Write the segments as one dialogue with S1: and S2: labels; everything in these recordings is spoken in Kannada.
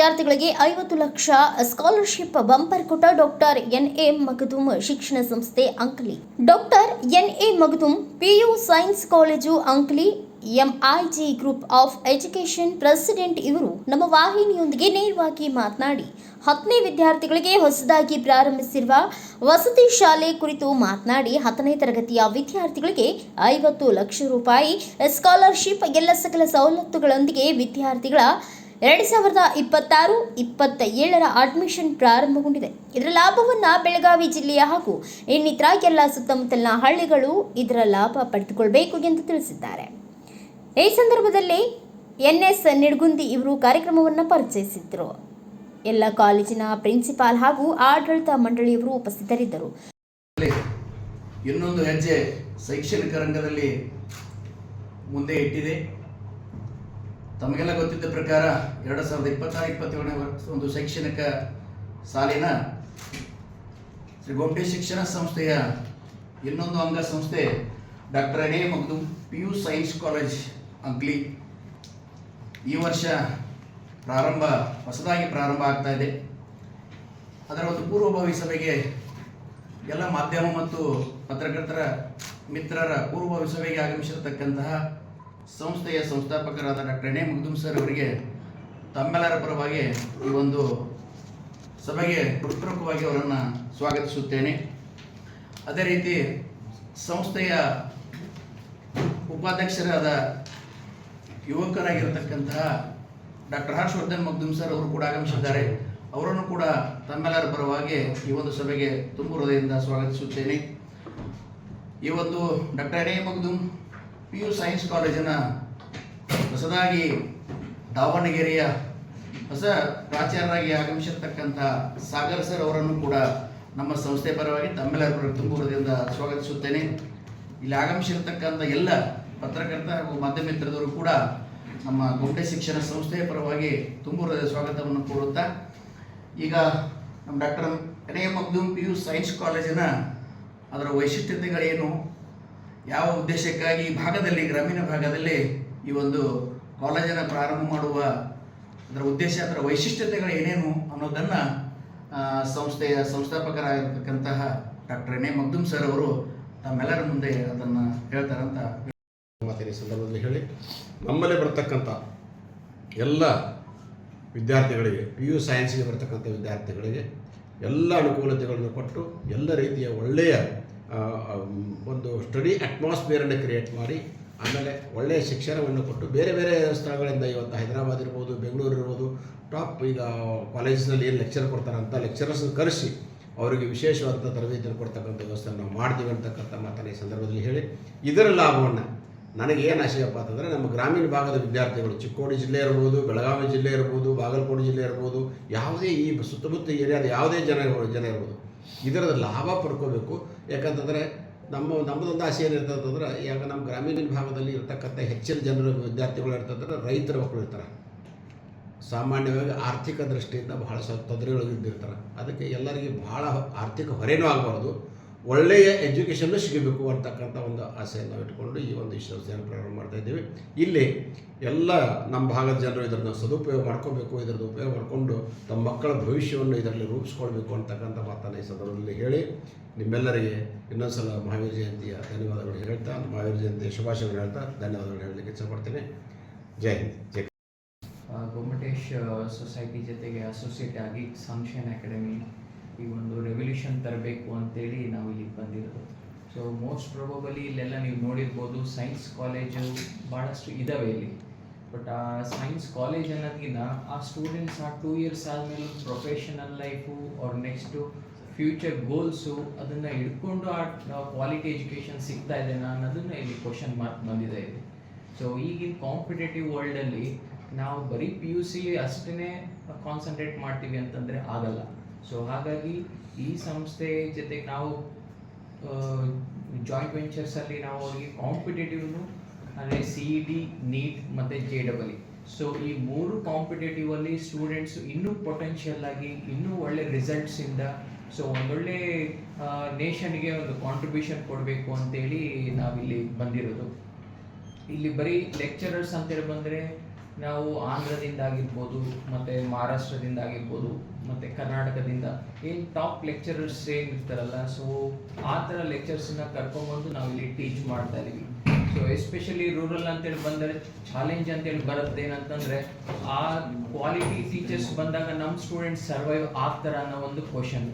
S1: ವಿದ್ಯಾರ್ಥಿಗಳಿಗೆ 50 ಲಕ್ಷ ಸ್ಕಾಲರ್ಶಿಪ್ ಬಂಪರ್ ಕೊಟ್ಟ ಡಾಕ್ಟರ್ ಎನ್.ಎ. ಮಗದುಂ ಶಿಕ್ಷಣ ಸಂಸ್ಥೆ Ankali. Doctor N A. Magadum PU science college Ankali MIG group of education president ಇವರು ನಮ್ಮ ವಾಹಿನಿಯೊಂದಿಗೆ ನೇರವಾಗಿ ಮಾತನಾಡಿ 10ನೇ ವಿದ್ಯಾರ್ಥಿಗಳಿಗೆ ಹೊಸದಾಗಿ ಪ್ರಾರಂಭಿಸಿರುವ ವಸತಿ ಶಾಲೆ ಕುರಿತು ಮಾತನಾಡಿ 10ನೇ ತರಗತಿಯ ವಿದ್ಯಾರ್ಥಿಗಳಿಗೆ 50 ಲಕ್ಷ ರೂಪಾಯಿ ಸ್ಕಾಲರ್ಶಿಪ್ ಎಲ್ಲ ಸಕಲ ಸವಲತ್ತುಗಳೊಂದಿಗೆ ವಿದ್ಯಾರ್ಥಿಗಳ 2026-27 ಅಡ್ಮಿಷನ್ ಪ್ರಾರಂಭಗೊಂಡಿದೆ. ಇದರ ಲಾಭವನ್ನು ಬೆಳಗಾವಿ ಜಿಲ್ಲೆಯ ಹಾಗೂ ಇನ್ನಿತರ ಎಲ್ಲ ಸುತ್ತಮುತ್ತಲಿನ ಹಳ್ಳಿಗಳು ಇದರ ಲಾಭ ಪಡೆದುಕೊಳ್ಳಬೇಕು ಎಂದು ತಿಳಿಸಿದ್ದಾರೆ. ಈ ಸಂದರ್ಭದಲ್ಲಿ ಎನ್.ಎಸ್. ನಿಡಗುಂದಿ ಇವರು ಕಾರ್ಯಕ್ರಮವನ್ನು ಪರಿಚಯಿಸಿದರು. ಎಲ್ಲ ಕಾಲೇಜಿನ ಪ್ರಿನ್ಸಿಪಾಲ್ ಹಾಗೂ ಆಡಳಿತ ಮಂಡಳಿಯವರು ಉಪಸ್ಥಿತರಿದ್ದರು.
S2: ಇನ್ನೊಂದು ಹೆಜ್ಜೆ ಶೈಕ್ಷಣಿಕ ರಂಗದಲ್ಲಿ ಮುಂದೆ ಇಟ್ಟಿದೆ. ತಮಗೆಲ್ಲ ಗೊತ್ತಿದ್ದ ಪ್ರಕಾರ 2026-27 ಒಂದು ಶೈಕ್ಷಣಿಕ ಸಾಲಿನ ಶ್ರೀ ಗೋಮಟೇಶ್ ಶಿಕ್ಷಣ ಸಂಸ್ಥೆಯ ಇನ್ನೊಂದು ಅಂಗಸಂಸ್ಥೆ doctor N A. Magadum PU science college Ankali ಈ ವರ್ಷ ಹೊಸದಾಗಿ ಪ್ರಾರಂಭ ಆಗ್ತಾ ಇದೆ. ಅದರ ಒಂದು ಪೂರ್ವಭಾವಿ ಸಭೆಗೆ ಎಲ್ಲ ಮಾಧ್ಯಮ ಮತ್ತು ಪತ್ರಕರ್ತರ ಮಿತ್ರರ ಪೂರ್ವಭಾವಿ ಸಭೆಗೆ ಆಗಮಿಸಿರತಕ್ಕಂತಹ ಸಂಸ್ಥೆಯ ಸಂಸ್ಥಾಪಕರಾದ ಡಾಕ್ಟರ್ ಎನ್.ಎ. ಮಗದುಂ ಸರ್ ಅವರಿಗೆ ತಮ್ಮೆಲ್ಲರ ಪರವಾಗಿ ಈ ಒಂದು ಸಭೆಗೆ ಹೃತ್ಪೂರ್ವಕವಾಗಿ ಅವರನ್ನು ಸ್ವಾಗತಿಸುತ್ತೇನೆ. ಅದೇ ರೀತಿ ಸಂಸ್ಥೆಯ ಉಪಾಧ್ಯಕ್ಷರಾದ ಯುವಕರಾಗಿರತಕ್ಕಂತಹ ಡಾಕ್ಟರ್ ಹರ್ಷವರ್ಧನ್ ಮಗದುಂ ಸರ್ ಅವರು ಕೂಡ ಆಗಮಿಸಿದ್ದಾರೆ. ಅವರನ್ನು ಕೂಡ ತಮ್ಮೆಲ್ಲರ ಪರವಾಗಿ ಈ ಒಂದು ಸಭೆಗೆ ತುಂಬು ಹೃದಯದಿಂದ ಸ್ವಾಗತಿಸುತ್ತೇನೆ. ಈ ಒಂದು doctor N A. Magadum PU science ಕಾಲೇಜಿನ ಹೊಸದಾಗಿ ದಾವಣಗೆರೆಯ ಹೊಸ ಪ್ರಾಚಾರ್ಯರಾಗಿ ಆಗಮಿಸಿರ್ತಕ್ಕಂಥ ಸಾಗರ್ ಸರ್ ಅವರನ್ನು ಕೂಡ ನಮ್ಮ ಸಂಸ್ಥೆ ಪರವಾಗಿ ತಮ್ಮೆಲ್ಲರ ಪರವಾಗಿ ತುಂಬು ಹೃದಯದಿಂದ ಸ್ವಾಗತಿಸುತ್ತೇನೆ. ಇಲ್ಲಿ ಆಗಮಿಸಿರ್ತಕ್ಕಂಥ ಎಲ್ಲ ಪತ್ರಕರ್ತ ಹಾಗೂ ಮಾಧ್ಯಮ ಮಿತ್ರರು ಕೂಡ ನಮ್ಮ ಗೋಮಟೇಶ್ ಶಿಕ್ಷಣ ಸಂಸ್ಥೆಯ ಪರವಾಗಿ ತುಂಬು ಹೃದಯದ ಸ್ವಾಗತವನ್ನು ಕೋರುತ್ತಾ, ಈಗ ನಮ್ಮ doctor N A. Magadum PU science ಕಾಲೇಜಿನ ಅದರ ವೈಶಿಷ್ಟ್ಯತೆಗಳೇನು, ಯಾವ ಉದ್ದೇಶಕ್ಕಾಗಿ ಈ ಭಾಗದಲ್ಲಿ ಗ್ರಾಮೀಣ ಭಾಗದಲ್ಲಿ ಈ ಒಂದು ಕಾಲೇಜನ್ನು ಪ್ರಾರಂಭ ಮಾಡುವ ಅದರ ಉದ್ದೇಶ, ಅದರ ವೈಶಿಷ್ಟ್ಯತೆಗಳು ಏನೇನು ಅನ್ನೋದನ್ನು ಸಂಸ್ಥೆಯ ಸಂಸ್ಥಾಪಕರಾಗಿರ್ತಕ್ಕಂತಹ ಡಾಕ್ಟರ್ ಎನ್.ಎ. ಮಗದುಂ ಸರ್ ಅವರು ತಮ್ಮೆಲ್ಲರ ಮುಂದೆ ಅದನ್ನು ಹೇಳ್ತಾರಂತ
S3: ಮಾತಿನ ಸಂದರ್ಭದಲ್ಲಿ ಹೇಳಿ, ನಮ್ಮಲ್ಲೇ ಬರ್ತಕ್ಕಂಥ ಎಲ್ಲ ವಿದ್ಯಾರ್ಥಿಗಳಿಗೆ PU ಸೈನ್ಸ್ಗೆ ಬರ್ತಕ್ಕಂಥ ವಿದ್ಯಾರ್ಥಿಗಳಿಗೆ ಎಲ್ಲ ಅನುಕೂಲತೆಗಳನ್ನು ಕೊಟ್ಟು ಎಲ್ಲ ರೀತಿಯ ಒಳ್ಳೆಯ ಒಂದು ಸ್ಟಡಿ ಅಟ್ಮಾಸ್ಫಿಯರನ್ನು ಕ್ರಿಯೇಟ್ ಮಾಡಿ, ಆಮೇಲೆ ಒಳ್ಳೆಯ ಶಿಕ್ಷಣವನ್ನು ಕೊಟ್ಟು ಬೇರೆ ಬೇರೆ ಸ್ಥಳಗಳಿಂದ ಇವತ್ತು ಹೈದರಾಬಾದ್ ಇರ್ಬೋದು, ಬೆಂಗಳೂರು ಇರ್ಬೋದು, ಟಾಪ್ ಈಗ ಕಾಲೇಜಿನಲ್ಲಿ ಏನು ಲೆಕ್ಚರ್ ಕೊಡ್ತಾರಂಥ ಲೆಕ್ಚರರ್ಸ್ ಕರೆಸಿ ಅವರಿಗೆ ವಿಶೇಷವಾದಂಥ ತರಬೇತಿಯನ್ನು ಕೊಡ್ತಕ್ಕಂಥ ವ್ಯವಸ್ಥೆಯನ್ನು ನಾವು ಮಾಡ್ತೀವಿ ಅಂತಕ್ಕಂಥ ಮಾತನ್ನು ಈ ಸಂದರ್ಭದಲ್ಲಿ ಹೇಳಿ, ಇದರ ಲಾಭವನ್ನು ನನಗೇನು ಆಶಯಪ್ಪ ಅಂತಂದರೆ ನಮ್ಮ ಗ್ರಾಮೀಣ ಭಾಗದ ವಿದ್ಯಾರ್ಥಿಗಳು ಚಿಕ್ಕೋಡಿ ಜಿಲ್ಲೆ ಇರ್ಬೋದು, ಬೆಳಗಾವಿ ಜಿಲ್ಲೆ ಇರ್ಬೋದು, ಬಾಗಲಕೋಟೆ ಜಿಲ್ಲೆ ಇರ್ಬೋದು, ಯಾವುದೇ ಈ ಸುತ್ತಮುತ್ತ ಏರಿಯಾದ ಯಾವುದೇ ಜನ ಇರ್ಬೋದು, ಇದರ ಲಾಭ ಪಡ್ಕೋಬೇಕು. ಯಾಕಂತಂದರೆ ನಮ್ಮದೊಂದು ಆಸೆ ಏನಿರ್ತದೆ ಅಂತಂದ್ರೆ, ಈಗ ನಮ್ಮ ಗ್ರಾಮೀಣ ಭಾಗದಲ್ಲಿ ಇರ್ತಕ್ಕಂಥ ಹೆಚ್ಚಿನ ಜನರು ವಿದ್ಯಾರ್ಥಿಗಳು ಇರ್ತಂದ್ರೆ ರೈತರ ಮಕ್ಕಳು ಇರ್ತಾರೆ. ಸಾಮಾನ್ಯವಾಗಿ ಆರ್ಥಿಕ ದೃಷ್ಟಿಯಿಂದ ಬಹಳ ಸ್ವಲ್ಪ ತೊಂದರೆಗಳಿದ್ದಿರ್ತಾರೆ. ಅದಕ್ಕೆ ಎಲ್ಲರಿಗೆ ಬಹಳ ಆರ್ಥಿಕ ಹೊರೆನೂ ಆಗಬಾರ್ದು, ಒಳ್ಳೆಯ ಎಜುಕೇಷನ್ನು ಸಿಗಬೇಕು ಅಂತಕ್ಕಂಥ ಒಂದು ಆಸೆಯನ್ನು ನಾವು ಇಟ್ಕೊಂಡು ಈ ಒಂದು ಸಂಸ್ಥೆಯನ್ನು ಪ್ರಾರಂಭ ಮಾಡ್ತಾಯಿದ್ದೀವಿ. ಇಲ್ಲಿ ಎಲ್ಲ ನಮ್ಮ ಭಾಗದ ಜನರು ಇದನ್ನು ಸದುಪಯೋಗ ಮಾಡ್ಕೋಬೇಕು, ಇದರದ್ದು ಉಪಯೋಗ ಮಾಡಿಕೊಂಡು ತಮ್ಮ ಮಕ್ಕಳ ಭವಿಷ್ಯವನ್ನು ಇದರಲ್ಲಿ ರೂಪಿಸ್ಕೊಳ್ಬೇಕು ಅಂತಕ್ಕಂಥ ಮಾತನ್ನು ಈ ಸಂದರ್ಭದಲ್ಲಿ ಹೇಳಿ, ನಿಮ್ಮೆಲ್ಲರಿಗೆ ಇನ್ನೊಂದು ಸಲ ಮಹಾವೀರ ಜಯಂತಿಯ ಧನ್ಯವಾದಗಳು ಹೇಳ್ತಾ, ಮಹಾವೀರ ಜಯಂತಿಯ ಶುಭಾಶಯಗಳು ಹೇಳ್ತಾ ಧನ್ಯವಾದಗಳು ಹೇಳಲಿಕ್ಕೆ ಇಷ್ಟಪಡ್ತೀನಿ. ಜೈ ಹಿಂದ್, ಜೈ.
S4: ಗೋಮಟೇಶ್ ಸೊಸೈಟಿ ಜೊತೆಗೆ ಅಸೋಸಿಯೇಟ್ ಆಗಿ ಸನ್ಶೈನ್ ಅಕಾಡೆಮಿ ಈ ಒಂದು ರೆವಲ್ಯೂಷನ್ ತರಬೇಕು ಅಂತೇಳಿ ನಾವು ಇಲ್ಲಿಗೆ ಬಂದಿರೋದು. ಸೊ ಮೋಸ್ಟ್ ಪ್ರೊಬಬಲಿ ಇಲ್ಲೆಲ್ಲ ನೀವು ನೋಡಿರ್ಬೋದು, ಸೈನ್ಸ್ ಕಾಲೇಜು ಭಾಳಷ್ಟು ಇದ್ದಾವೆ ಇಲ್ಲಿ. ಬಟ್ ಆ ಸೈನ್ಸ್ ಕಾಲೇಜ್ ಅನ್ನೋದಕ್ಕಿಂತ ಆ ಸ್ಟೂಡೆಂಟ್ಸ್ ಆ 2 ಇಯರ್ಸ್ ಆದಮೇಲೆ ಪ್ರೊಫೆಷನಲ್ ಲೈಫು ಅವ್ರ ನೆಕ್ಸ್ಟು ಫ್ಯೂಚರ್ ಗೋಲ್ಸು ಅದನ್ನು ಹಿಡ್ಕೊಂಡು ಆ ಕ್ವಾಲಿಟಿ ಎಜುಕೇಷನ್ ಸಿಗ್ತಾ ಇದೆನಾ ಅನ್ನೋದನ್ನು ಇಲ್ಲಿ ಕ್ವಶನ್ ಮಾರ್ಕ್ ಬಂದಿದೆ ಇಲ್ಲಿ. ಸೊ ಈಗಿನ ಕಾಂಪಿಟೇಟಿವ್ ವರ್ಲ್ಡಲ್ಲಿ ನಾವು ಬರೀ PUC ಅಷ್ಟೇ ಕಾನ್ಸಂಟ್ರೇಟ್ ಮಾಡ್ತೀವಿ ಅಂತಂದರೆ ಆಗಲ್ಲ. ಸೊ ಹಾಗಾಗಿ ಈ ಸಂಸ್ಥೆ ಜೊತೆಗೆ ನಾವು ಜಾಯಿಂಟ್ ವೆಂಚರ್ಸಲ್ಲಿ ನಾವು ಅವರಿಗೆ ಕಾಂಪಿಟೇಟಿವ್ನು ಅಂದರೆ CET, NEET ಮತ್ತು JEE. ಸೊ ಈ 3 ಕಾಂಪಿಟೇಟಿವಲ್ಲಿ ಸ್ಟೂಡೆಂಟ್ಸು ಇನ್ನೂ ಪೊಟೆನ್ಷಿಯಲ್ ಆಗಿ ಇನ್ನೂ ಒಳ್ಳೆ ರಿಸಲ್ಟ್ಸಿಂದ ಸೊ ಒಂದೊಳ್ಳೆ ನೇಷನ್ಗೆ ಒಂದು ಕಾಂಟ್ರಿಬ್ಯೂಷನ್ ಕೊಡಬೇಕು ಅಂತೇಳಿ ನಾವಿಲ್ಲಿ ಬಂದಿರೋದು. ಇಲ್ಲಿ ಬರೀ ಲೆಕ್ಚರರ್ಸ್ ಅಂತೇಳಿ ಬಂದರೆ ನಾವು ಆಂಧ್ರದಿಂದ ಆಗಿರ್ಬೋದು ಮತ್ತು ಮಹಾರಾಷ್ಟ್ರದಿಂದ ಆಗಿರ್ಬೋದು ಮತ್ತು ಕರ್ನಾಟಕದಿಂದ ಏನು ಟಾಪ್ ಲೆಕ್ಚರರ್ಸ್ ಏನಿರ್ತಾರಲ್ಲ, ಸೊ ಆ ಥರ ಲೆಕ್ಚರ್ಸನ್ನ ಕರ್ಕೊಂಬಂದು ನಾವು ಇಲ್ಲಿ ಟೀಚ್ ಮಾಡ್ತಾ ಇದೀವಿ. ಸೊ ಎಸ್ಪೆಷಲಿ ರೂರಲ್ ಅಂತೇಳಿ ಬಂದರೆ ಚಾಲೆಂಜ್ ಅಂತೇಳಿ ಬರುತ್ತೆ ಏನಂತಂದರೆ, ಆ ಕ್ವಾಲಿಟಿ ಟೀಚರ್ಸ್ ಬಂದಾಗ ನಮ್ಮ ಸ್ಟೂಡೆಂಟ್ಸ್ ಸರ್ವೈವ್ ಆಗ್ತಾರ ಅನ್ನೋ ಒಂದು ಕ್ವಶನ್.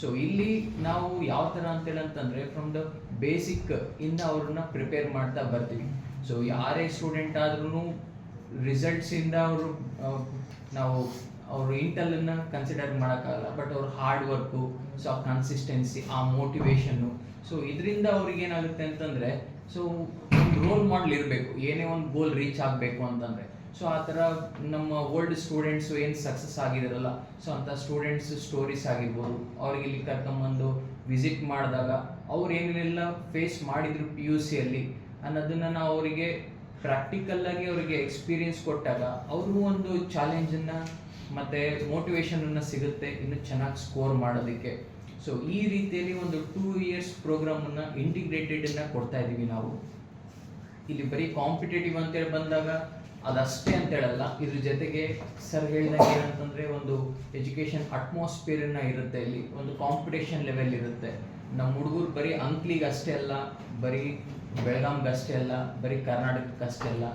S4: ಸೊ ಇಲ್ಲಿ ನಾವು ಯಾವ ಥರ ಅಂತೇಳಿ ಅಂತಂದರೆ, ಫ್ರಮ್ ದ ಬೇಸಿಕ್ ಇಂದ ಅವ್ರನ್ನ ಪ್ರಿಪೇರ್ ಮಾಡ್ತಾ ಬರ್ತೀವಿ. ಸೊ ಯಾರೇ ಸ್ಟೂಡೆಂಟ್ ಆದ್ರೂ ರಿಸಲ್ಟ್ಸಿಂದ ನಾವು ಅವರು ಇಂಟೆಲನ್ನು ಕನ್ಸಿಡರ್ ಮಾಡೋಕ್ಕಾಗಲ್ಲ, ಬಟ್ ಅವ್ರ ಹಾರ್ಡ್ ವರ್ಕು, ಸೊ ಆ ಕನ್ಸಿಸ್ಟೆನ್ಸಿ, ಆ ಮೋಟಿವೇಶನ್ನು, ಸೊ ಇದರಿಂದ ಅವ್ರಿಗೆ ಏನಾಗುತ್ತೆ ಅಂತಂದರೆ, ಸೊ ಒಂದು ರೋಲ್ ಮಾಡೆಲ್ ಇರಬೇಕು, ಏನೇ ಒಂದು ಗೋಲ್ ರೀಚ್ ಆಗಬೇಕು ಅಂತಂದರೆ. ಸೊ ಆ ಥರ ನಮ್ಮ ಓಲ್ಡ್ ಸ್ಟೂಡೆಂಟ್ಸು ಏನು ಸಕ್ಸಸ್ ಆಗಿದಾರಲ್ಲ, ಸೊ ಅಂಥ ಸ್ಟೂಡೆಂಟ್ಸ್ ಸ್ಟೋರೀಸ್ ಆಗಿರ್ಬೋದು, ಅವ್ರಿಗೆ ಇಲ್ಲಿ ಕರ್ಕೊಂಬಂದು ವಿಸಿಟ್ ಮಾಡಿದಾಗ ಅವ್ರು ಏನೇನೆಲ್ಲ ಫೇಸ್ ಮಾಡಿದ್ರು PUCಯಲ್ಲಿ ಅನ್ನೋದನ್ನು ನಾವು ಅವರಿಗೆ ಪ್ರಾಕ್ಟಿಕಲ್ಲಾಗಿ ಅವರಿಗೆ ಎಕ್ಸ್ಪೀರಿಯನ್ಸ್ ಕೊಟ್ಟಾಗ ಅವ್ರಿಗೂ ಒಂದು ಚಾಲೆಂಜನ್ನು ಮತ್ತು ಮೋಟಿವೇಶನನ್ನು ಸಿಗುತ್ತೆ ಇನ್ನು ಚೆನ್ನಾಗಿ ಸ್ಕೋರ್ ಮಾಡೋದಕ್ಕೆ. ಸೊ ಈ ರೀತಿಯಲ್ಲಿ ಒಂದು 2 years ಪ್ರೋಗ್ರಾಮನ್ನು ಇಂಟಿಗ್ರೇಟೆಡನ್ನು ಕೊಡ್ತಾ ಇದ್ದೀವಿ ನಾವು. ಇಲ್ಲಿ ಬರೀ ಕಾಂಪಿಟೇಟಿವ್ ಅಂತೇಳಿ ಬಂದಾಗ ಅದಷ್ಟೇ ಅಂತ ಹೇಳಲ್ಲ, ಇದ್ರ ಜೊತೆಗೆ ಸರ್ ಹೇಳ್ದಂಗೆ ಏನಂತಂದರೆ, ಒಂದು ಎಜುಕೇಷನ್ ಅಟ್ಮಾಸ್ಫಿಯರನ್ನು ಇರುತ್ತೆ, ಇಲ್ಲಿ ಒಂದು ಕಾಂಪಿಟೇಷನ್ ಲೆವೆಲ್ ಇರುತ್ತೆ. ನಮ್ಮ ಹುಡುಗರು ಬರೀ ಅಂಕ್ಲಿಗೆ ಅಷ್ಟೇ ಅಲ್ಲ, ಬರೀ ಬೆಳಗಾಂಗೆ ಅಷ್ಟೇ ಅಲ್ಲ, ಬರೀ ಕರ್ನಾಟಕಕ್ಕೆ ಅಷ್ಟೇ ಅಲ್ಲ,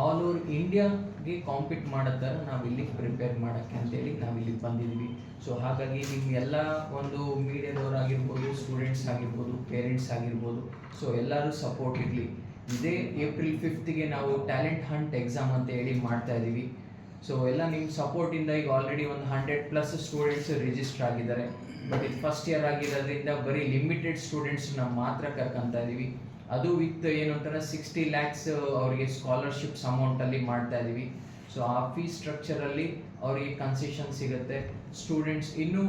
S4: ಆಲ್ ಓವರ್ ಇಂಡಿಯಾಗೆ ಕಾಂಪೀಟ್ ಮಾಡೋ ಥರ ನಾವು ಇಲ್ಲಿ ಪ್ರಿಪೇರ್ ಮಾಡೋಕ್ಕೆ ಅಂತೇಳಿ ನಾವಿಲ್ಲಿ ಬಂದಿದ್ದೀವಿ. ಸೊ ಹಾಗಾಗಿ ನಿಮಗೆಲ್ಲ ಒಂದು ಮೀಡಿಯಾದವರಾಗಿರ್ಬೋದು, ಸ್ಟೂಡೆಂಟ್ಸ್ ಆಗಿರ್ಬೋದು, ಪೇರೆಂಟ್ಸ್ ಆಗಿರ್ಬೋದು, ಸೊ ಎಲ್ಲರೂ ಸಪೋರ್ಟ್ ಇರಲಿ. ಇದೇ April 5th ನಾವು ಟ್ಯಾಲೆಂಟ್ ಹಂಟ್ ಎಕ್ಸಾಮ್ ಅಂತ ಹೇಳಿ ಮಾಡ್ತಾ ಇದ್ದೀವಿ. ಸೊ ಎಲ್ಲ ನಿಮ್ಮ ಸಪೋರ್ಟಿಂದ ಈಗ ಆಲ್ರೆಡಿ ಒಂದು 100+ ಸ್ಟೂಡೆಂಟ್ಸ್ ರಿಜಿಸ್ಟರ್ ಆಗಿದ್ದಾರೆ. ಬಟ್ ಇದು ಫಸ್ಟ್ ಇಯರ್ ಆಗಿರೋದ್ರಿಂದ ಬರೀ ಲಿಮಿಟೆಡ್ ಸ್ಟೂಡೆಂಟ್ಸ್ನ ಮಾತ್ರ ಕರ್ಕೊಂತ ಇದ್ದೀವಿ. ಅದು ವಿತ್ ಏನು ಅಂತಾರೆ 60 lakhs ಅವರಿಗೆ ಸ್ಕಾಲರ್ಶಿಪ್ಸ್ ಅಮೌಂಟಲ್ಲಿ ಮಾಡ್ತಾ ಇದ್ದೀವಿ. ಸೊ ಆ ಫೀಸ್ ಸ್ಟ್ರಕ್ಚರಲ್ಲಿ ಅವರಿಗೆ ಕನ್ಸೆಷನ್ ಸಿಗುತ್ತೆ. ಸ್ಟೂಡೆಂಟ್ಸ್ ಇನ್ನೂ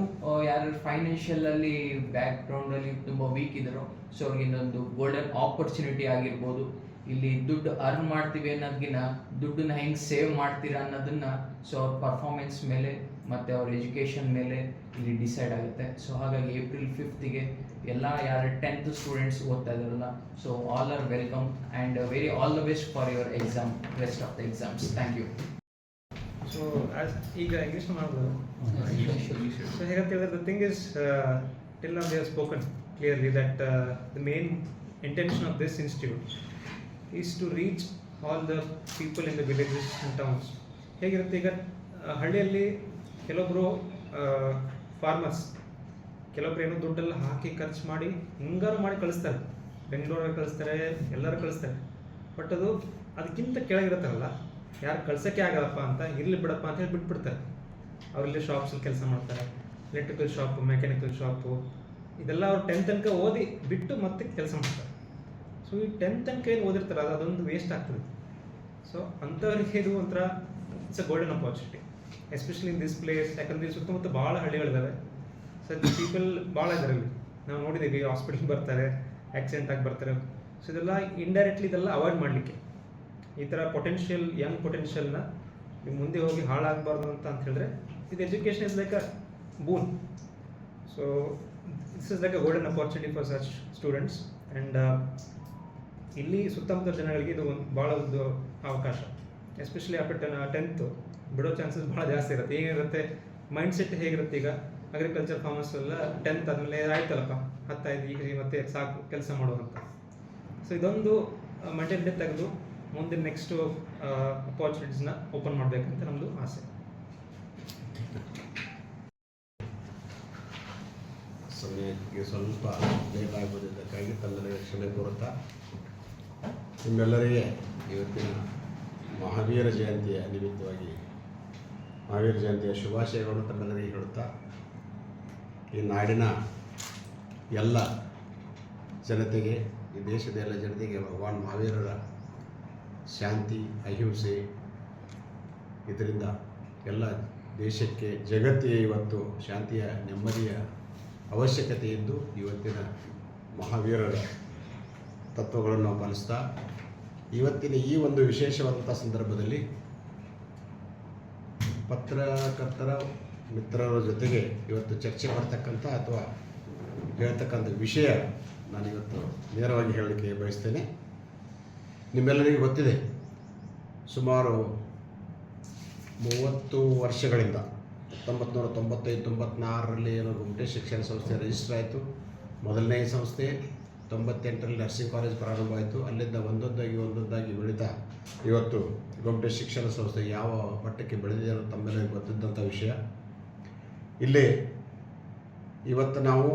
S4: ಯಾರು ಫೈನಾನ್ಷಿಯಲಲ್ಲಿ ಬ್ಯಾಕ್ಗ್ರೌಂಡಲ್ಲಿ ತುಂಬ ವೀಕ್ ಇದ್ದಾರೋ, ಸೊ ಅವ್ರಿಗೆ ಇನ್ನೊಂದು ಗೋಲ್ಡನ್ ಆಪರ್ಚುನಿಟಿ ಆಗಿರ್ಬೋದು. ಇಲ್ಲಿ ದುಡ್ಡು ಅರ್ನ್ ಮಾಡ್ತೀವಿ ಅನ್ನೋದಕ್ಕಿಂತ ದುಡ್ಡನ್ನ ಹೆಂಗೆ ಸೇವ್ ಮಾಡ್ತೀರಾ ಅನ್ನೋದನ್ನು ಸೊ ಅವ್ರ ಪರ್ಫಾರ್ಮೆನ್ಸ್ ಮೇಲೆ ಮತ್ತು ಅವ್ರ ಎಜುಕೇಷನ್ ಮೇಲೆ ಇಲ್ಲಿ ಡಿಸೈಡ್ ಆಗುತ್ತೆ. ಸೊ ಹಾಗಾಗಿ April 5th ಎಲ್ಲ ಯಾರು 10th ಸ್ಟೂಡೆಂಟ್ಸ್ ಓದ್ತಾ ಇದ್ದಾರಲ್ಲ, so all are welcome and very all the best for your exam, rest of the exams. Thank you.
S5: So ಈಗ ಇಂಗ್ಲೀಷ್ ಮಾಡ್ಬೋದು. ಸೊ ಹೇಗಂತ ಹೇಳಿದ್ರೆ, the thing is till now they have spoken clearly that the main intention of this institute is to reach all the people in the villages and towns. ಹೇಗಿರುತ್ತೆ ಈಗ ಹಳ್ಳಿಯಲ್ಲಿ ಕೆಲವೊಬ್ಬರು ಫಾರ್ಮರ್ಸ್, ಕೆಲವೊಬ್ರು ಏನೋ ದುಡ್ಡೆಲ್ಲ ಹಾಕಿ ಖರ್ಚು ಮಾಡಿ ಹಿಂಗಾರು ಮಾಡಿ ಕಳಿಸ್ತಾರೆ, ಬೆಂಗಳೂರಿಗೆ ಕಳಿಸ್ತಾರೆ, ಎಲ್ಲರೂ ಕಳಿಸ್ತಾರೆ. ಬಟ್ ಅದು ಅದಕ್ಕಿಂತ ಕೆಳಗಿರುತ್ತಾರಲ್ಲ, ಯಾರು ಕಳ್ಸೋಕ್ಕೆ ಆಗಲ್ಲಪ್ಪ ಅಂತ, ಇರಲಿ ಬಿಡಪ್ಪ ಅಂತ ಹೇಳಿ ಬಿಟ್ಬಿಡ್ತಾರೆ. ಅವರಲ್ಲಿ ಶಾಪ್ಸಲ್ಲಿ ಕೆಲಸ ಮಾಡ್ತಾರೆ, ಎಲೆಕ್ಟ್ರಿಕಲ್ ಶಾಪು, ಮೆಕ್ಯಾನಿಕಲ್ ಶಾಪು, ಇದೆಲ್ಲ ಅವ್ರು 10th ತನಕ ಓದಿ ಬಿಟ್ಟು ಮತ್ತೆ ಕೆಲಸ ಮಾಡ್ತಾರೆ. ಸೊ ಈ 10th ತನಕ ಏನು ಓದಿರ್ತಾರಲ್ಲ, ಅದೊಂದು ವೇಸ್ಟ್ ಆಗ್ತದೆ. ಸೊ ಅಂಥವ್ರಿಗೆ ಇದು ಒಂಥರ it's a golden opportunity, especially in this place. ಯಾಕಂದರೆ ಸುತ್ತಮುತ್ತ ಭಾಳ ಹಳ್ಳಿಗಳಿದ್ದಾವೆ, ಸಚ್ ಪೀಪಲ್ ಭಾಳ ಇದ್ದಾರೆ ಇಲ್ಲಿ. ನಾವು ನೋಡಿದ್ದೀವಿ, ಹಾಸ್ಪಿಟಲ್ಗೆ ಬರ್ತಾರೆ, ಆಕ್ಸಿಡೆಂಟ್ ಆಗಿ ಬರ್ತಾರೆ. ಸೊ ಇದೆಲ್ಲ ಇಂಡೈರೆಕ್ಟ್ಲಿ ಇದೆಲ್ಲ ಅವಾಯ್ಡ್ ಮಾಡಲಿಕ್ಕೆ, ಈ ಥರ ಪೊಟೆನ್ಷಿಯಲ್ ಯಂಗ್ ಪೊಟೆನ್ಷಿಯಲ್ನ ನೀವು ಮುಂದೆ ಹೋಗಿ ಹಾಳಾಗಬಾರ್ದು ಅಂತ ಹೇಳಿದ್ರೆ, ಇದು education is like a boon. So this is like a golden opportunity for such students. And ಇಲ್ಲಿ ಸುತ್ತಮುತ್ತ ಜನಗಳಿಗೆ ಇದು ಒಂದು ಭಾಳ ಒಂದು ಅವಕಾಶ, ಎಸ್ಪೆಷಲಿ ಆಫ್ಟರ್ 10th ಬಿಡೋ ಚಾನ್ಸಸ್ ಭಾಳ ಜಾಸ್ತಿ ಇರುತ್ತೆ. ಹೇಗಿರುತ್ತೆ ಮೈಂಡ್ ಸೆಟ್ ಹೇಗಿರುತ್ತೆ, ಈಗ ಅಗ್ರಿಕಲ್ಚರ್ ಫಾರ್ಮರ್ಸ್ ಎಲ್ಲ 10th ಆದಮೇಲೆ ಆಯ್ತಲ್ಲಪ್ಪ 10 ಈಗ ಮತ್ತೆ ಸಾಕು ಕೆಲಸ ಮಾಡುವಂಥ. ಸೊ ಇದೊಂದು ಮೆಂಟಾಲಿಟಿ ತೆಗೆದು ಮುಂದೆ ನೆಕ್ಸ್ಟು ಅಪಾರ್ಚುನಿಟೀಸ್ನ ಓಪನ್ ಮಾಡಬೇಕಂತ ನಮ್ಮದು ಆಸೆ.
S3: ಸಮಯಕ್ಕೆ ಸ್ವಲ್ಪ ಲೇಟ್ ಆಗುವುದಕ್ಕಾಗಿ ತಮ್ಮೆಲ್ಲರಿಗೆ ಕ್ಷಮೆ ಕೋರುತ್ತಾ, ನಿಮ್ಮೆಲ್ಲರಿಗೆ ಇವತ್ತಿನ ಮಹಾವೀರ ಜಯಂತಿಯ ನಿಮಿತ್ತವಾಗಿ ಮಹಾವೀರ ಜಯಂತಿಯ ಶುಭಾಶಯಗಳನ್ನು ತಮ್ಮೆಲ್ಲರಿಗೆ ಹೇಳುತ್ತಾ, ಈ ನಾಡಿನ ಎಲ್ಲ ಜನತೆಗೆ, ಈ ದೇಶದ ಎಲ್ಲ ಜನತೆಗೆ ಭಗವಾನ್ ಮಹಾವೀರರ ಶಾಂತಿ, ಅಹಿಂಸೆ, ಇದರಿಂದ ಎಲ್ಲ ದೇಶಕ್ಕೆ, ಜಗತ್ತಿಗೆ ಇವತ್ತು ಶಾಂತಿಯ, ನೆಮ್ಮದಿಯ ಅವಶ್ಯಕತೆ ಇದ್ದು, ಇವತ್ತಿನ ಮಹಾವೀರರ ತತ್ವಗಳನ್ನು ನಾವು ಪಾಲಿಸ್ತಾ, ಇವತ್ತಿನ ಈ ಒಂದು ವಿಶೇಷವಾದಂಥ ಸಂದರ್ಭದಲ್ಲಿ ಪತ್ರಕರ್ತರ ಮಿತ್ರರ ಜೊತೆಗೆ ಇವತ್ತು ಚರ್ಚೆ ಮಾಡ್ತಕ್ಕಂಥ ಅಥವಾ ಹೇಳ್ತಕ್ಕಂಥ ವಿಷಯ ನಾನಿವತ್ತು ನೇರವಾಗಿ ಹೇಳಲಿಕ್ಕೆ ಬಯಸ್ತೇನೆ. ನಿಮ್ಮೆಲ್ಲರಿಗೂ ಗೊತ್ತಿದೆ, ಸುಮಾರು 30 ವರ್ಷಗಳಿಂದ 1995-96ರಲ್ಲಿ ಏನು ಗೊಮ್ಮಟೇಶ್ ಶಿಕ್ಷಣ ಸಂಸ್ಥೆ ರಿಜಿಸ್ಟರ್ ಆಯಿತು. ಮೊದಲನೇ ಸಂಸ್ಥೆ 98ರಲ್ಲಿ ನರ್ಸಿಂಗ್ ಕಾಲೇಜ್ ಪ್ರಾರಂಭ ಆಯಿತು. ಅಲ್ಲಿಂದ ಒಂದೊಂದಾಗಿ ಬೆಳೀತಾ ಇವತ್ತು ಗೊಮ್ಮಟೇಶ್ ಶಿಕ್ಷಣ ಸಂಸ್ಥೆ ಯಾವ ಮಟ್ಟಕ್ಕೆ ಬೆಳೆದಿದೆ ಅನ್ನೋದು ತಮ್ಮೆಲ್ಲರಿಗೂ ಗೊತ್ತಿದ್ದಂಥ ವಿಷಯ. ಇಲ್ಲಿ ಇವತ್ತು ನಾವು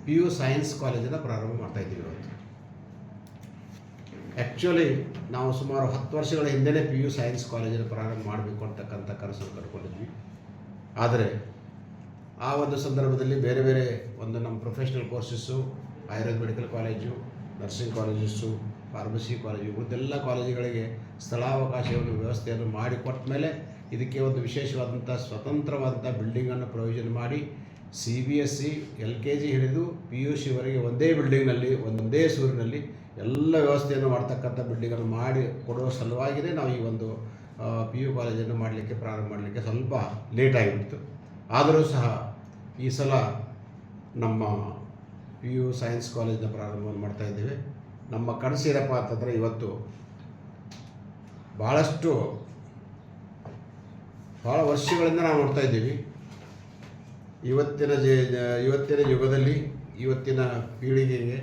S3: PU ಸೈನ್ಸ್ ಕಾಲೇಜನ್ನು ಪ್ರಾರಂಭ ಮಾಡ್ತಾಯಿದ್ದೀವಿ. ಇವತ್ತು ಆ್ಯಕ್ಚುಲಿ ನಾವು ಸುಮಾರು 10 ವರ್ಷಗಳ ಹಿಂದೆಯೇ PU ಸೈನ್ಸ್ ಕಾಲೇಜನ್ನು ಪ್ರಾರಂಭ ಮಾಡಬೇಕು ಅಂತಕ್ಕಂಥ ಕನಸನ್ನು ಕಟ್ಕೊಂಡಿದ್ವಿ. ಆದರೆ ಆ ಒಂದು ಸಂದರ್ಭದಲ್ಲಿ ಬೇರೆ ಬೇರೆ ನಮ್ಮ professional courses, Ayurveda medical college, nursing colleges, pharmacy college ಇವುಗಳದ್ದೆಲ್ಲ ಕಾಲೇಜುಗಳಿಗೆ ಸ್ಥಳಾವಕಾಶವನ್ನು ವ್ಯವಸ್ಥೆಯನ್ನು ಮಾಡಿಕೊಟ್ಟ ಮೇಲೆ ಇದಕ್ಕೆ ಒಂದು ವಿಶೇಷವಾದಂಥ ಸ್ವತಂತ್ರವಾದಂಥ ಬಿಲ್ಡಿಂಗನ್ನು ಪ್ರೊವಿಷನ್ ಮಾಡಿ CBSE LKG ಹಿಡಿದು PUCವರೆಗೆ ಒಂದೇ ಬಿಲ್ಡಿಂಗ್ನಲ್ಲಿ ಒಂದೇ ಸೂರಿನಲ್ಲಿ ಎಲ್ಲ ವ್ಯವಸ್ಥೆಯನ್ನು ಮಾಡ್ತಕ್ಕಂಥ ಬಿಲ್ಡಿಂಗನ್ನು ಮಾಡಿ ಕೊಡುವ ಸಲುವಾಗಿಯೇ ನಾವು ಈ ಒಂದು PU ಕಾಲೇಜನ್ನು ಪ್ರಾರಂಭ ಮಾಡಲಿಕ್ಕೆ ಸ್ವಲ್ಪ ಲೇಟ್ ಆಗಿಬಿಡ್ತು. ಆದರೂ ಸಹ ಈ ಸಲ ನಮ್ಮ PU ಸೈನ್ಸ್ ಕಾಲೇಜನ್ನ ಪ್ರಾರಂಭವನ್ನು ಮಾಡ್ತಾಯಿದ್ದೇವೆ. ನಮ್ಮ ಕನಸೇನಪ್ಪ ಅಂತಂದರೆ ಇವತ್ತು ಭಾಳ ವರ್ಷಗಳಿಂದ ನಾವು ನೋಡ್ತಾ ಇದ್ದೀವಿ. ಇವತ್ತಿನ ಯುಗದಲ್ಲಿ ಇವತ್ತಿನ ಪೀಳಿಗೆಗೆ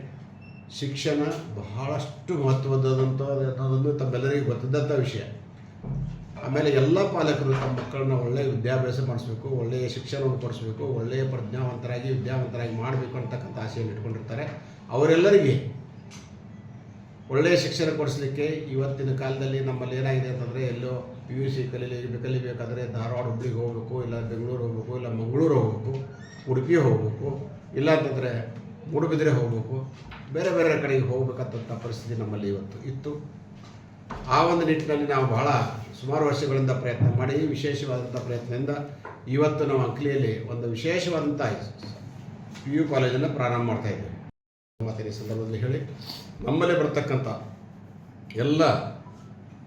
S3: ಶಿಕ್ಷಣ ಬಹಳಷ್ಟು ಮಹತ್ವದಂಥದ್ದು ತಮ್ಮೆಲ್ಲರಿಗೂ ಗೊತ್ತಿದ್ದಂಥ ವಿಷಯ. ಆಮೇಲೆ ಎಲ್ಲ ಪಾಲಕರು ತಮ್ಮ ಮಕ್ಕಳನ್ನ ಒಳ್ಳೆಯ ವಿದ್ಯಾಭ್ಯಾಸ ಮಾಡಿಸ್ಬೇಕು, ಒಳ್ಳೆಯ ಶಿಕ್ಷಣವನ್ನು ಕೊಡಿಸ್ಬೇಕು, ಒಳ್ಳೆಯ ವಿದ್ಯಾವಂತರಾಗಿ ಮಾಡಬೇಕು ಅಂತಕ್ಕಂಥ ಆಸೆಯನ್ನು ಇಟ್ಕೊಂಡಿರ್ತಾರೆ. ಅವರೆಲ್ಲರಿಗೆ ಒಳ್ಳೆಯ ಶಿಕ್ಷಣ ಕೊಡಿಸ್ಲಿಕ್ಕೆ ಇವತ್ತಿನ ಕಾಲದಲ್ಲಿ ನಮ್ಮಲ್ಲಿ ಏನಾಗಿದೆ ಅಂತಂದರೆ ಎಲ್ಲೋ PUC ಕಲಿಬೇಕಾದ್ರೆ ಧಾರವಾಡ ಹುಬ್ಳಿಗೆ ಹೋಗಬೇಕು, ಇಲ್ಲ ಬೆಂಗಳೂರು ಹೋಗಬೇಕು, ಇಲ್ಲ ಮಂಗಳೂರು ಹೋಗಬೇಕು, ಉಡುಪಿ ಹೋಗಬೇಕು, ಇಲ್ಲ ಅಂತಂದರೆ ಮೂಡುಬಿದಿರೆ ಹೋಗಬೇಕು, ಬೇರೆ ಬೇರೆ ಕಡೆಗೆ ಹೋಗ್ಬೇಕಂತ ಪರಿಸ್ಥಿತಿ ನಮ್ಮಲ್ಲಿ ಇವತ್ತು ಇತ್ತು. ಆ ಒಂದು ನಿಟ್ಟಿನಲ್ಲಿ ನಾವು ಸುಮಾರು ವರ್ಷಗಳಿಂದ ಪ್ರಯತ್ನ ಮಾಡಿ ವಿಶೇಷವಾದಂಥ ಪ್ರಯತ್ನದಿಂದ ಇವತ್ತು ನಾವು ಅಂಕ್ಲಿಯಲ್ಲಿ ಒಂದು ವಿಶೇಷವಾದಂಥ PU ಕಾಲೇಜನ್ನು ಪ್ರಾರಂಭ ಮಾಡ್ತಾಯಿದ್ದೇವೆ. ಮಾತಿನ ಸಂದರ್ಭದಲ್ಲಿ ಹೇಳಿ ನಮ್ಮಲ್ಲಿ ಬರ್ತಕ್ಕಂಥ ಎಲ್ಲ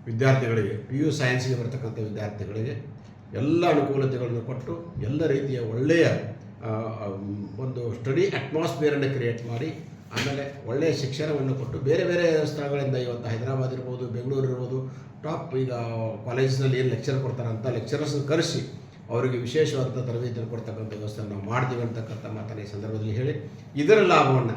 S3: ವಿದ್ಯಾರ್ಥಿಗಳಿಗೆ PU ಸೈನ್ಸ್ಗೆ ಬರ್ತಕ್ಕಂಥ ವಿದ್ಯಾರ್ಥಿಗಳಿಗೆ ಎಲ್ಲ ಅನುಕೂಲತೆಗಳನ್ನು ಕೊಟ್ಟು ಎಲ್ಲ ರೀತಿಯ ಒಳ್ಳೆಯ ಒಂದು ಸ್ಟಡಿ ಅಟ್ಮಾಸ್ಫಿಯರನ್ನು ಕ್ರಿಯೇಟ್ ಮಾಡಿ ಆಮೇಲೆ ಒಳ್ಳೆಯ ಶಿಕ್ಷಣವನ್ನು ಕೊಟ್ಟು ಬೇರೆ ಬೇರೆ ಸ್ಥಳಗಳಿಂದ ಇವತ್ತು ಹೈದರಾಬಾದ್ ಇರ್ಬೋದು, ಬೆಂಗಳೂರು ಇರ್ಬೋದು, ಟಾಪ್ ಈಗ ಕಾಲೇಜಿನಲ್ಲಿ ಏನು ಲೆಕ್ಚರ್ ಕೊಡ್ತಾರಂಥ ಲೆಕ್ಚರರ್ಸನ್ನು ಕರೆಸಿ ಅವರಿಗೆ ವಿಶೇಷವಾದಂಥ ತರಬೇತಿಯನ್ನು ಕೊಡ್ತಕ್ಕಂಥ ವ್ಯವಸ್ಥೆಯನ್ನು ನಾವು ಮಾಡ್ತೀವಿ ಅಂತಕ್ಕಂಥ ಮಾತನ್ನು ಈ ಸಂದರ್ಭದಲ್ಲಿ ಹೇಳಿ ಇದರ ಲಾಭವನ್ನು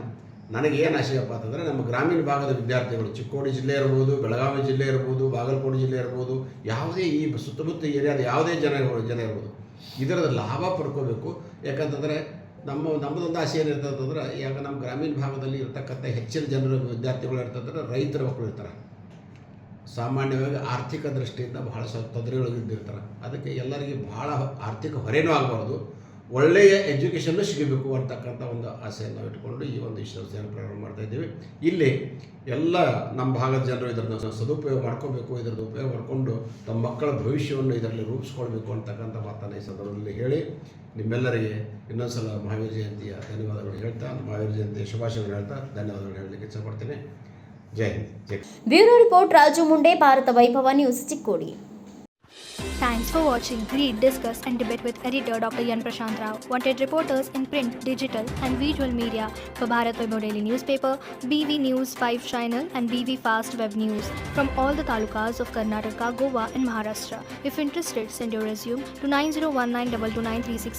S3: ನನಗೇನು ಆಶಯಪ್ಪ ಅಂತಂದರೆ ನಮ್ಮ ಗ್ರಾಮೀಣ ಭಾಗದ ವಿದ್ಯಾರ್ಥಿಗಳು ಚಿಕ್ಕೋಡಿ ಜಿಲ್ಲೆ ಇರ್ಬೋದು, ಬೆಳಗಾವಿ ಜಿಲ್ಲೆ ಇರ್ಬೋದು, ಬಾಗಲಕೋಟೆ ಜಿಲ್ಲೆ ಇರ್ಬೋದು, ಯಾವುದೇ ಈ ಸುತ್ತಮುತ್ತ ಏರಿಯಾದ ಯಾವುದೇ ಜನ ಇರ್ಬೋದು ಇದರ ಲಾಭ ಪಡ್ಕೋಬೇಕು. ಯಾಕಂತಂದರೆ ನಮ್ಮದೊಂದು ಆಸೆ ಏನಿರ್ತದೆ ಅಂತಂದ್ರೆ ಈಗ ನಮ್ಮ ಗ್ರಾಮೀಣ ಭಾಗದಲ್ಲಿ ಇರ್ತಕ್ಕಂಥ ಹೆಚ್ಚಿನ ಜನರು ವಿದ್ಯಾರ್ಥಿಗಳು ಇರ್ತಂದ್ರೆ ರೈತರ ಮಕ್ಕಳು ಇರ್ತಾರೆ. ಸಾಮಾನ್ಯವಾಗಿ ಆರ್ಥಿಕ ದೃಷ್ಟಿಯಿಂದ ಬಹಳ ಸ್ವಲ್ಪ ತೊಂದರೆಗಳಿದ್ದಿರ್ತಾರೆ. ಅದಕ್ಕೆ ಎಲ್ಲರಿಗೆ ಬಹಳ ಆರ್ಥಿಕ ಹೊರೆನೂ ಆಗಬಾರ್ದು, ಒಳ್ಳೆಯ ಎಜುಕೇಷನ್ನು ಸಿಗಬೇಕು ಅಂತಕ್ಕಂಥ ಒಂದು ಆಸೆಯನ್ನು ನಾವು ಇಟ್ಕೊಂಡು ಈ ಒಂದು ಸಂಸ್ಥೆಯನ್ನು ಪ್ರಾರಂಭ ಮಾಡ್ತಾಯಿದ್ದೀವಿ. ಇಲ್ಲಿ ಎಲ್ಲ ನಮ್ಮ ಭಾಗದ ಜನರು ಇದನ್ನು ಸದುಪಯೋಗ ಮಾಡ್ಕೋಬೇಕು, ಇದರದ್ದು ಉಪಯೋಗ ಮಾಡಿಕೊಂಡು ತಮ್ಮ ಮಕ್ಕಳ ಭವಿಷ್ಯವನ್ನು ಇದರಲ್ಲಿ ರೂಪಿಸ್ಕೊಳ್ಬೇಕು ಅಂತಕ್ಕಂಥ ಮಾತನ್ನು ಈ ಸಂದರ್ಭದಲ್ಲಿ ಹೇಳಿ ನಿಮ್ಮೆಲ್ಲರಿಗೆ ಇನ್ನೊಂದು ಸಲ ಮಹಾವೀರ ಜಯಂತಿಯ ಧನ್ಯವಾದಗಳು ಹೇಳ್ತಾ, ಮಹಾವೀರ ಜಯಂತಿಯ ಶುಭಾಶಯಗಳು ಹೇಳ್ತಾ ಧನ್ಯವಾದಗಳು ಹೇಳಲಿಕ್ಕೆ ಇಷ್ಟಪಡ್ತೀನಿ. ಜೈ ಹಿಂದ್. ಜೈ.
S1: ಬ್ಯೂರೋ ರಿಪೋರ್ಟ್ ರಾಜು ಮುಂಡೆ, ಭಾರತ ವೈಭವ news, Chikkodi.
S6: Thanks for watching. Read, discuss and debate with editor Dr. Yan Prashant Rao. Wanted reporters in print, digital and visual media for Bharat Vaibhav Daily Newspaper, BV News 5 Channel and BV Fast Web News from all the talukas of Karnataka, Goa and Maharashtra. If interested, send your resume to 9019229369.